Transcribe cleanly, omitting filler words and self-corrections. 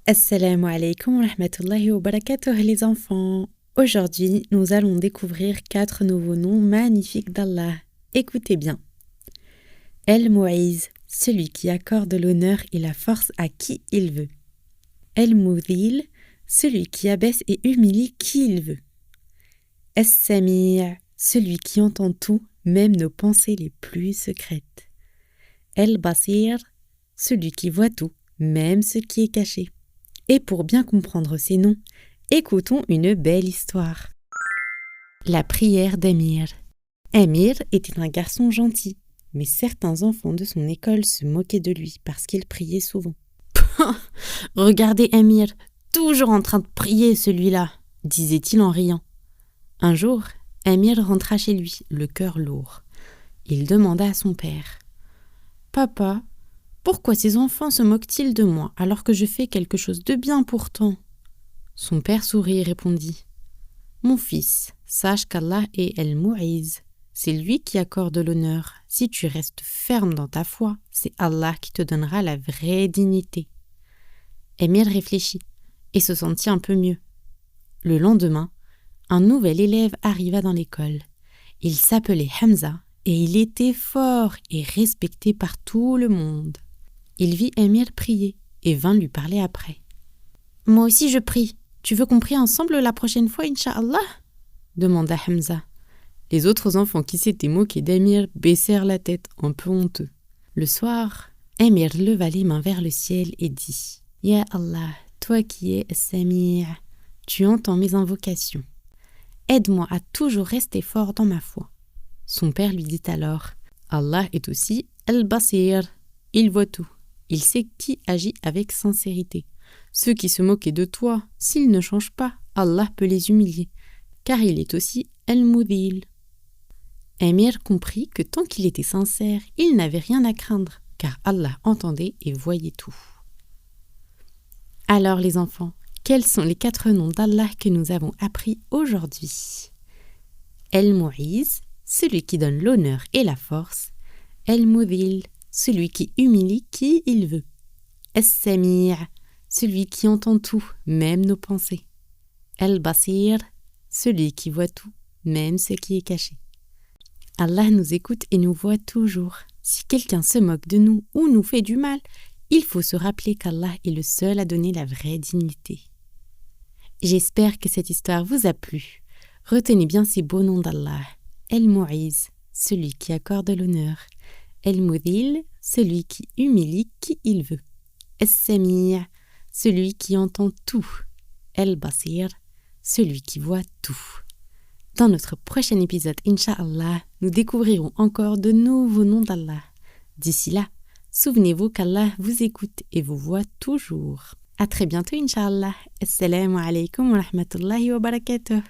Assalamu alaikum wa rahmatullahi wa barakatuh les enfants. Aujourd'hui, nous allons découvrir 4 nouveaux noms magnifiques d'Allah. Écoutez bien. El-Mu'iz, celui qui accorde l'honneur et la force à qui il veut. El-Mudhil, celui qui abaisse et humilie qui il veut. Es-Sami', celui qui entend tout, même nos pensées les plus secrètes. El-Basir, celui qui voit tout, même ce qui est caché. Et pour bien comprendre ces noms, écoutons une belle histoire. La prière d'Amir. Amir était un garçon gentil, mais certains enfants de son école se moquaient de lui parce qu'il priait souvent. « Regardez Amir, toujours en train de prier celui-là », disait-il en riant. Un jour, Amir rentra chez lui, le cœur lourd. Il demanda à son père « Papa, pourquoi ces enfants se moquent-ils de moi alors que je fais quelque chose de bien pourtant ?» Son père sourit et répondit « Mon fils, sache qu'Allah est El-Mu'iz. C'est lui qui accorde l'honneur. Si tu restes ferme dans ta foi, c'est Allah qui te donnera la vraie dignité. » Amir réfléchit et se sentit un peu mieux. Le lendemain, un nouvel élève arriva dans l'école. Il s'appelait Hamza et il était fort et respecté par tout le monde. Il vit Amir prier et vint lui parler après. « Moi aussi je prie. Tu veux qu'on prie ensemble la prochaine fois, Inch'Allah ?» demanda Hamza. Les autres enfants qui s'étaient moqués d'Amir baissèrent la tête, un peu honteux. Le soir, Amir leva les mains vers le ciel et dit « Ya Allah, toi qui es As-Sami', tu entends mes invocations. Aide-moi à toujours rester fort dans ma foi. » Son père lui dit alors « Allah est aussi Al-Basir. Il voit tout. Il sait qui agit avec sincérité. Ceux qui se moquaient de toi, s'ils ne changent pas, Allah peut les humilier, car il est aussi El-Mudhil. » Amir comprit que tant qu'il était sincère, il n'avait rien à craindre, car Allah entendait et voyait tout. Alors les enfants, quels sont les 4 noms d'Allah que nous avons appris aujourd'hui? El-Mu'iz, celui qui donne l'honneur et la force. El-Mudhil, celui qui humilie qui il veut. As-Sami', celui qui entend tout, même nos pensées. Al-Basir, celui qui voit tout, même ce qui est caché. Allah nous écoute et nous voit toujours. Si quelqu'un se moque de nous ou nous fait du mal, il faut se rappeler qu'Allah est le seul à donner la vraie dignité. J'espère que cette histoire vous a plu. Retenez bien ces beaux noms d'Allah. El-Mu'iz, celui qui accorde l'honneur. El-Mudhil, celui qui humilie qui il veut. As-Sami', celui qui entend tout. El-Basir, celui qui voit tout. Dans notre prochain épisode, Inch'Allah, nous découvrirons encore de nouveaux noms d'Allah. D'ici là, souvenez-vous qu'Allah vous écoute et vous voit toujours. À très bientôt, Inch'Allah. Assalamu alaikum wa rahmatullahi wa barakatuh.